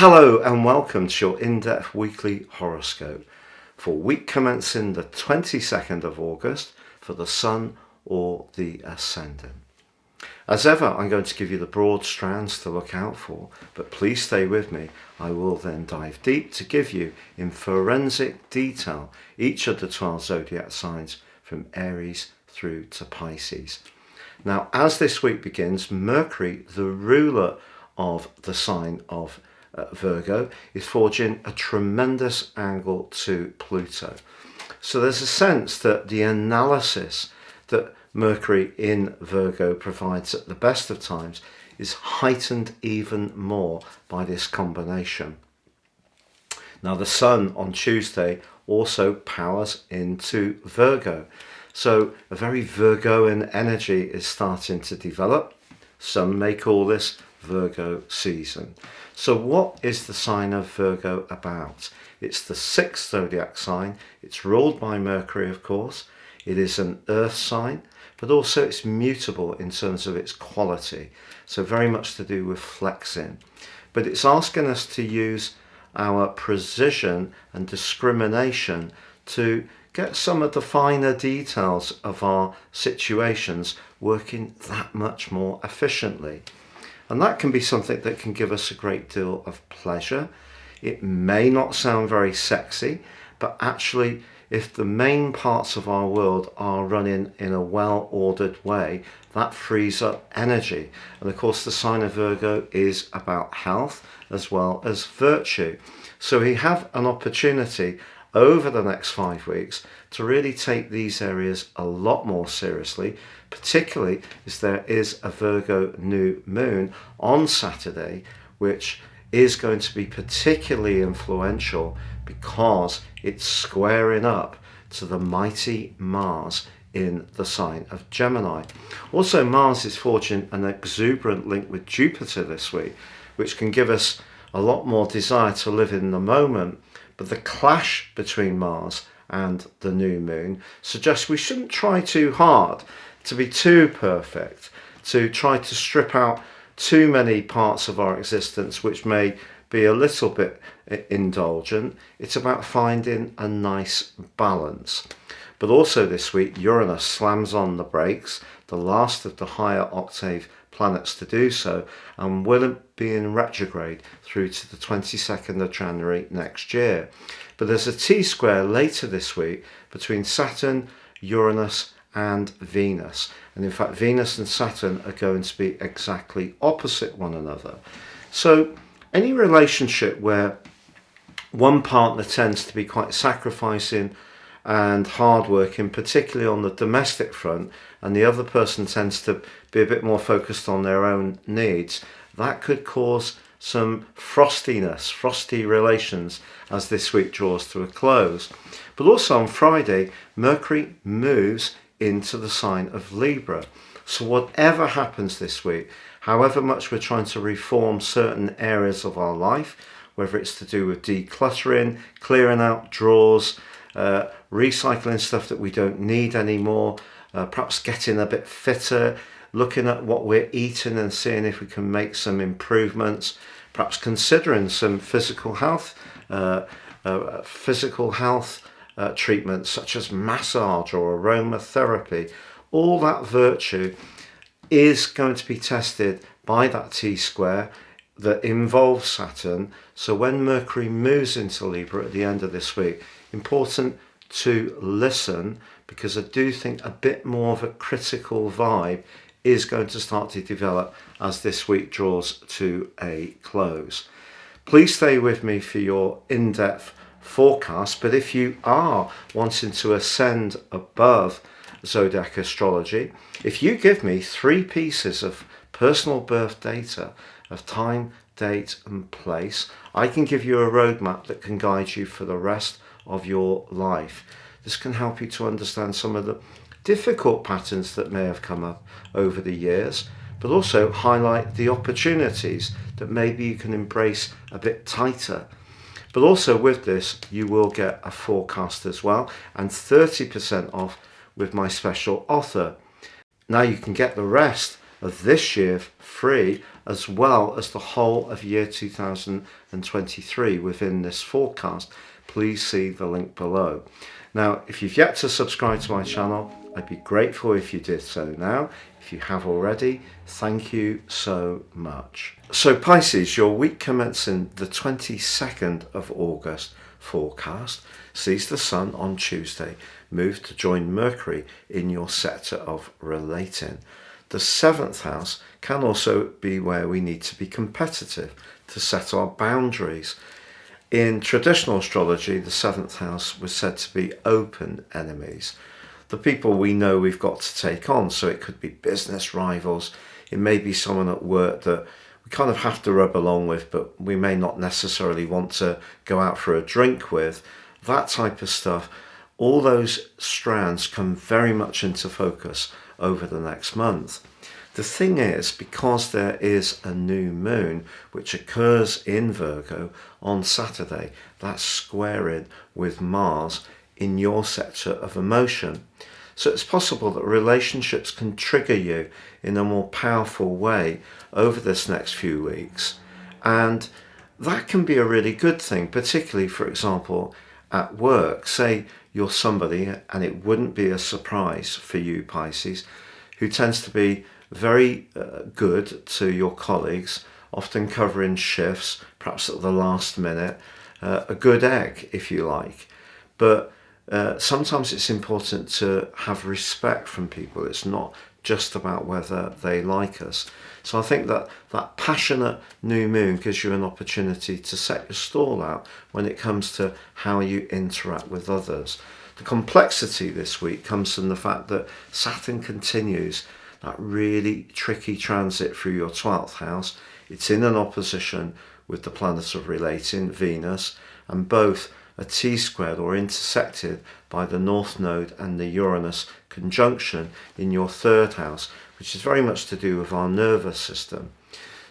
Hello and welcome to your in-depth weekly horoscope for week commencing the 22nd of August for the Sun or the Ascendant. As ever, I'm going to give you the broad strands to look out for, but please stay with me. I will then dive deep to give you in forensic detail each of the 12 zodiac signs from Aries through to Pisces. Now, as this week begins, Mercury, the ruler of the sign of Virgo, is forging a tremendous angle to Pluto. So there's a sense that the analysis that Mercury in Virgo provides at the best of times is heightened even more by this combination. Now the Sun on Tuesday also powers into Virgo. So a very Virgoan energy is starting to develop. Some may call this Virgo season. So what is the sign of Virgo about? It's the sixth zodiac sign. It's ruled by Mercury, of course. It is an earth sign, but also it's mutable in terms of its quality. So very much to do with flexing. But it's asking us to use our precision and discrimination to get some of the finer details of our situations working that much more efficiently. And that can be something that can give us a great deal of pleasure. It may not sound very sexy, but actually, if the main parts of our world are running in a well-ordered way, that frees up energy. And of course, the sign of Virgo is about health as well as virtue. So we have an opportunity over the next 5 weeks to really take these areas a lot more seriously, particularly as there is a Virgo new moon on Saturday, which is going to be particularly influential because it's squaring up to the mighty Mars in the sign of Gemini. Also, Mars is forging an exuberant link with Jupiter this week, which can give us a lot more desire to live in the moment. But the clash between Mars and the new moon suggests we shouldn't try too hard to be too perfect, to try to strip out too many parts of our existence which may be a little bit indulgent. It's about finding a nice balance. But also this week, Uranus slams on the brakes, the last of the higher octave planets to do so, and will be in retrograde through to the 22nd of January next year. But there's a T-square later this week between Saturn, Uranus and Venus. And in fact, Venus and Saturn are going to be exactly opposite one another. So any relationship where one partner tends to be quite sacrificing and hardworking, particularly on the domestic front, and the other person tends to be a bit more focused on their own needs, that could cause some frosty relations as this week draws to a close. But also on Friday, Mercury moves into the sign of Libra. So whatever happens this week, however much we're trying to reform certain areas of our life, whether it's to do with decluttering, clearing out drawers, recycling stuff that we don't need anymore, perhaps getting a bit fitter, looking at what we're eating and seeing if we can make some improvements, perhaps considering some physical health treatments such as massage or aromatherapy. All that virtue is going to be tested by that T-square that involves Saturn. So when Mercury moves into Libra at the end of this week, important to listen, because I do think a bit more of a critical vibe is going to start to develop as this week draws to a close. Please stay with me for your in-depth forecast, but if you are wanting to ascend above zodiac astrology, if you give me 3 pieces of personal birth data of time, date and place, I can give you a roadmap that can guide you for the rest of your life. This can help you to understand some of the difficult patterns that may have come up over the years, but also highlight the opportunities that maybe you can embrace a bit tighter. But also with this, you will get a forecast as well, and 30% off with my special offer. Now you can get the rest of this year free as well as the whole of year 2023 within this forecast, please see the link below. Now, if you've yet to subscribe to my channel, I'd be grateful if you did so now. If you have already, thank you so much. So Pisces, your week commencing the 22nd of August forecast sees the Sun on Tuesday move to join Mercury in your sector of relating. The 7th house can also be where we need to be competitive, to set our boundaries. In traditional astrology, the 7th house was said to be open enemies, the people we know we've got to take on. So it could be business rivals, it may be someone at work that we kind of have to rub along with, but we may not necessarily want to go out for a drink with, that type of stuff. All those strands come very much into focus over the next month. The thing is, because there is a new moon which occurs in Virgo on Saturday, that's squaring with Mars in your sector of emotion. So it's possible that relationships can trigger you in a more powerful way over this next few weeks. And that can be a really good thing, particularly, for example, at work. Say you're somebody, and it wouldn't be a surprise for you, Pisces, who tends to be very good to your colleagues, often covering shifts, perhaps at the last minute, a good egg, if you like. But sometimes it's important to have respect from people. It's not just about whether they like us. So I think that that passionate new moon gives you an opportunity to set your stall out when it comes to how you interact with others. The complexity this week comes from the fact that Saturn continues that really tricky transit through your 12th house. It's in an opposition with the planet of relating, Venus, and both are T-squared or intersected by the North Node and the Uranus conjunction in your 3rd house, which is very much to do with our nervous system.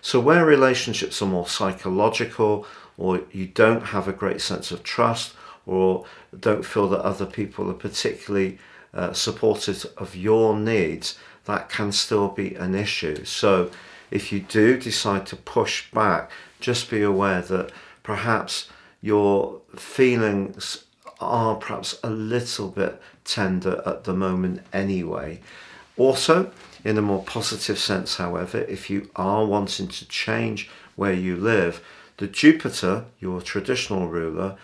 So where relationships are more psychological, or you don't have a great sense of trust, or don't feel that other people are particularly supportive of your needs, that can still be an issue. So if you do decide to push back, just be aware that perhaps your feelings are perhaps a little bit tender at the moment anyway. Also, in a more positive sense, however, if you are wanting to change where you live, the Jupiter, your traditional ruler,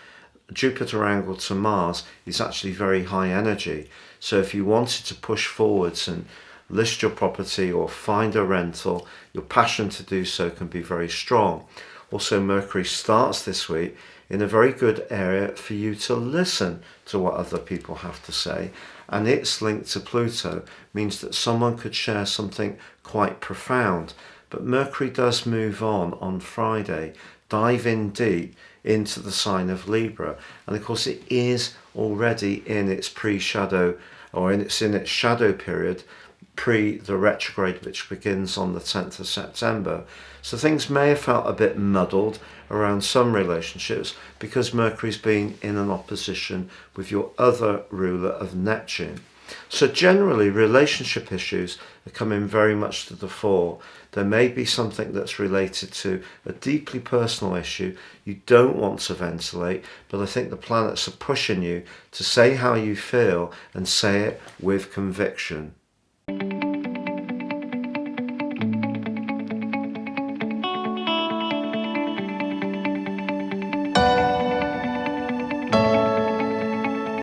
Jupiter angled to Mars, is actually very high energy. So if you wanted to push forwards and list your property or find a rental, your passion to do so can be very strong. Also, Mercury starts this week in a very good area for you to listen to what other people have to say, and its link to Pluto means that someone could share something quite profound. But Mercury does move on Friday, dive in deep into the sign of Libra, and of course it is already in its pre-shadow, or in its shadow period pre the retrograde, which begins on the 10th of September. So things may have felt a bit muddled around some relationships because Mercury's been in an opposition with your other ruler of Neptune. So generally relationship issues are coming very much to the fore. There may be something that's related to a deeply personal issue you don't want to ventilate, but I think the planets are pushing you to say how you feel and say it with conviction.